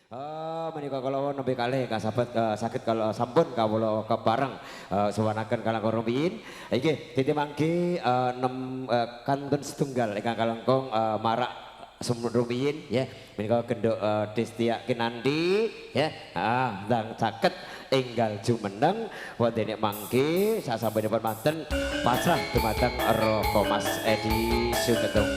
Menika kala nembe kalih kasabat saged kalau sampun kawula kebareng suwanaken kalang rumiyin. Iki ditemangke 6 kantun setunggal ingkang kalengkung marak rumiyin ya. Menika genduk Destia Kinanti ya. Ndang caket enggal jumeneng wonten mangke sasampunipun manten pasrah dumateng Roko Mas Edi Suketung.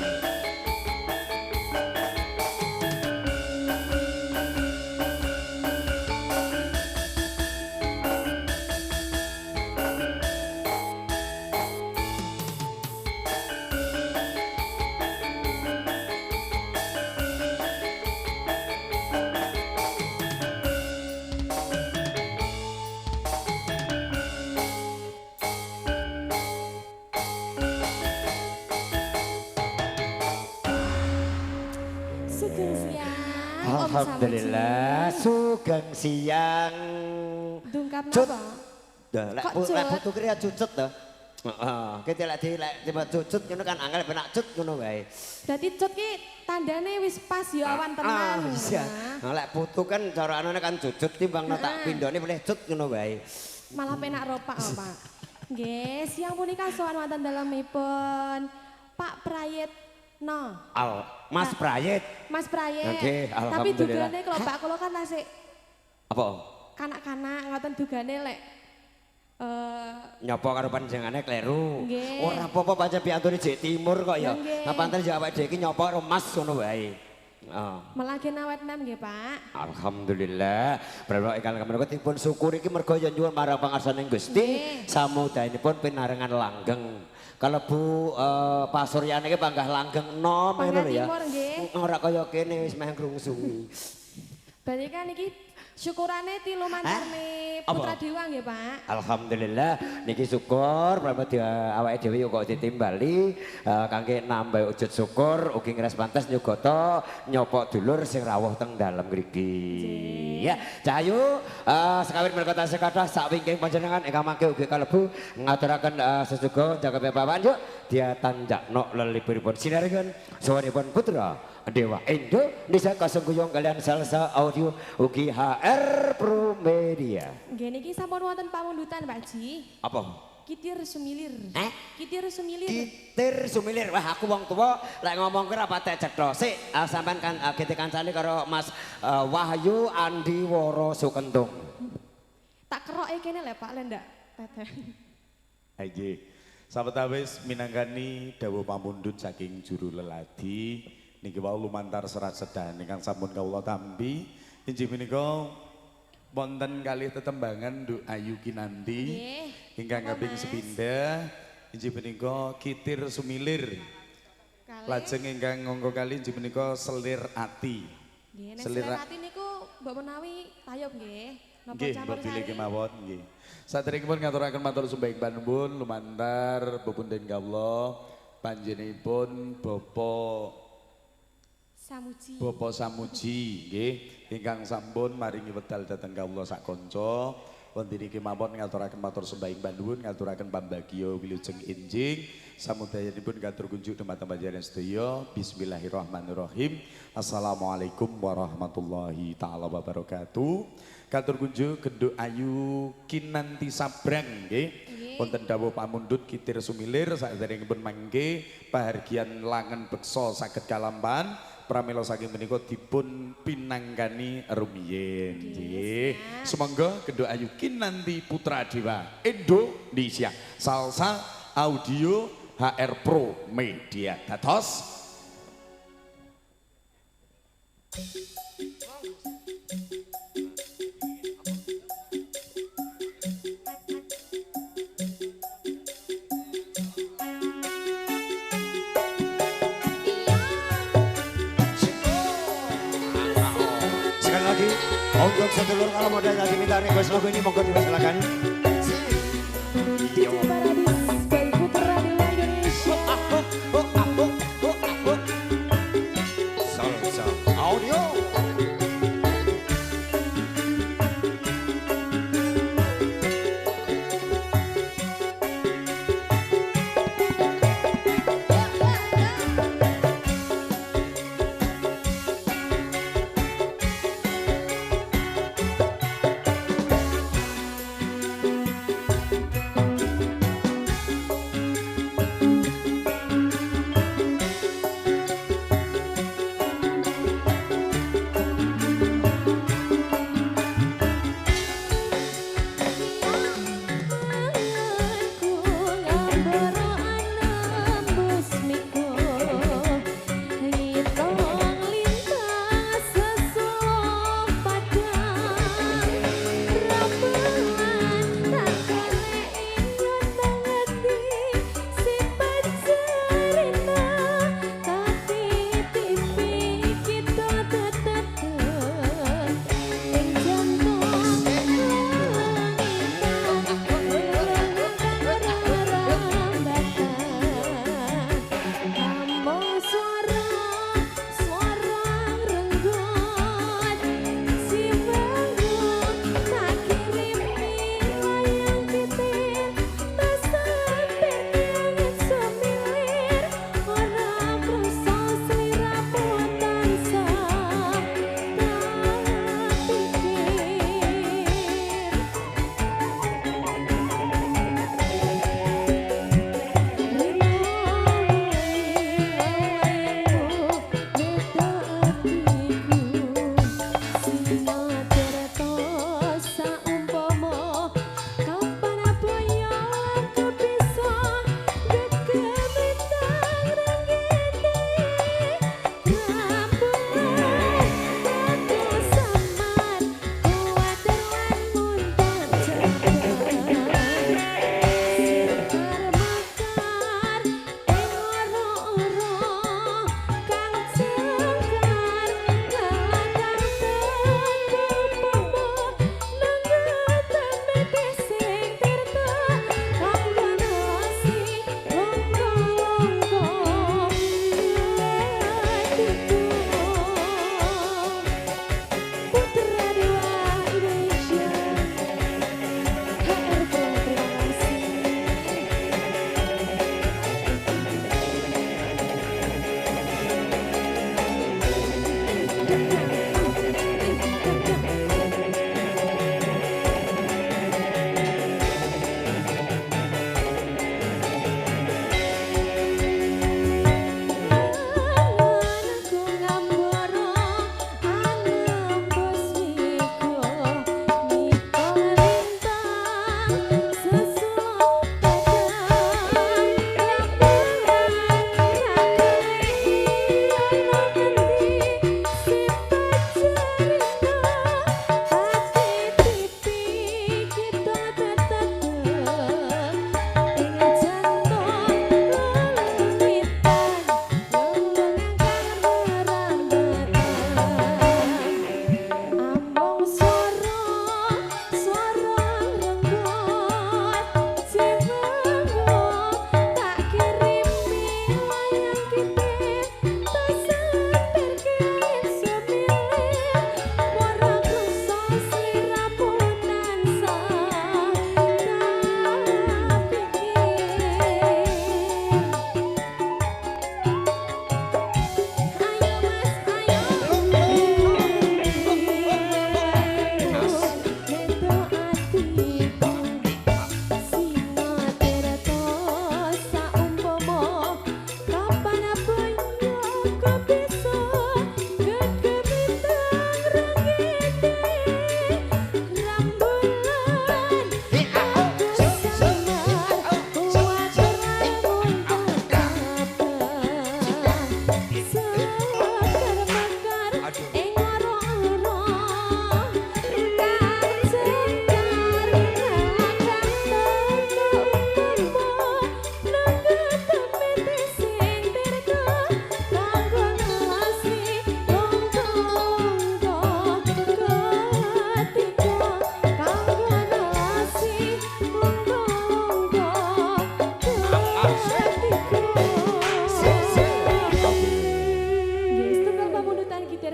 Alhamdulillah, sugeng siang. Dungkap Cut. napa? Lek putu kira cucut to. Heeh, kita lek cucut ngono kan angel penak cut ngono wae. Dadi cut ki tandane wis pas ya awan tenang. Iya. Lek putu kan cara anane kan cucut timbang tak pindhone boleh cut ngono wae. Malah penak ropak Pak. Nggih, siang punika sowan wonten dalemipun Pak Prayetno. Mas Prayet. Mas Prayet. Oke, tapi alhamdulillah. dugane kalau Pak kula kan tasik Apa? kanak-kanak ngoten dugane lek Nyopo karo panjenengane kleru. Nggih. Ora apa-apa pancen piantune jek timur kok ya. Nggih. Ngapanten jek awake dhewe iki nyopo karo Mas ngono wae. Melagi awet nem nggih Pak. Alhamdulillah. Berapa ingkang menika dipun syukur iki mergo yen nyuwun marang pangarsaning Gusti samudayanipun pinarengan langgeng. Kalau Bu Pasuryane iki panggah langgeng enom ngono ya. Timur nggih. Ora kaya kene wis meh ngrungsungi. Berarti kan iki syukurane tilu mantarne Putra Dewa nggih Pak. Alhamdulillah niki syukur berarti awake dhewe kok ditimbali kangge nambah wujud syukur ugi ngres pantes nyugata nyopok dulur sing rawuh teng dalem mriki. Ya, Cahayu sekawit menika tasih kathah sak wingking panjenengan ingkang mangke ugi kalebu ngaturaken sesuga jaga bebawan yuk dia tanjakno lelipuripun sinarengan sawanipun putra Dewa Indonesia kasengkuyung kalian salsa audio ugi HR Pro Media. Nggih niki sampun wonten pamundutan Pak Ji. Apa? Kitir Sumilir. Kitir Sumilir. Kitir Sumilir. Wah aku wong tua lek ngomong kira patek cetha. Sik sampean kan gete kancane karo Mas Wahyu Andi Woro Sukentung. Tak keroke kene lek Pak lendak teteh. Nggih. Sawetawis minangkani dawuh pamundhut saking juru leladi niki wau lumantar serat sedahan ingkang sampun kawula tampi inggih menika wonten kalih tetembangan Nduk Ayu Kinanti ingkang kaping sepindhah inggih menika Kitir Sumilir lajeng ingkang nganggo kalih inggih menika Selir Ati. Nggih nek Selir Ati niku mbok menawi tayub nggih napa nggih campur mbok pilih sari. kemawon nggih. Saderengipun ngaturaken matur sembahing panuwun lumantar pepunden kawula panjenenganipun Bapak Samuji. Bapak Samuji nggih ingkang sampun maringi wedal dhateng kawula sak kanca wonten iki mawon ngaturaken matur sembahing panuwun ngaturaken pambagya wilujeng enjing samudayanipun katur kunjuk dumateng panjenengan sedaya bismillahirrahmanirrahim assalamualaikum warahmatullahi taala wabarakatuh katur kunjuk Genduk Ayu Kinanti Sabrang nggih wonten dawuh pamundhut Kitir Sumilir saderengipun mangke pahargyan langen beksa saged kalampahan pramila saking menika dipun pinanggani rumiyin nggih. Sumangga Genduk Ayu Kinanti Putra Dewa Indonesia Salsa Audio HR Pro Media dados untuk sedulur kalau modal lagi minta request lagu ini monggo dipersilakan. DJ Paradis by Putra Dewa Indonesia. Salsa audio.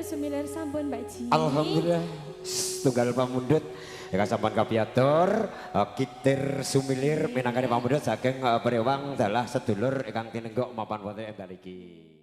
Sumilir sampun Mbak Ji. Alhamdulillah. Tunggal pamundhut ingkang sampun kapiatur kitir sumilir minangkani pamundhut saking Brewang dalah sedulur ingkang tinenggok mapan wonten ing daliki.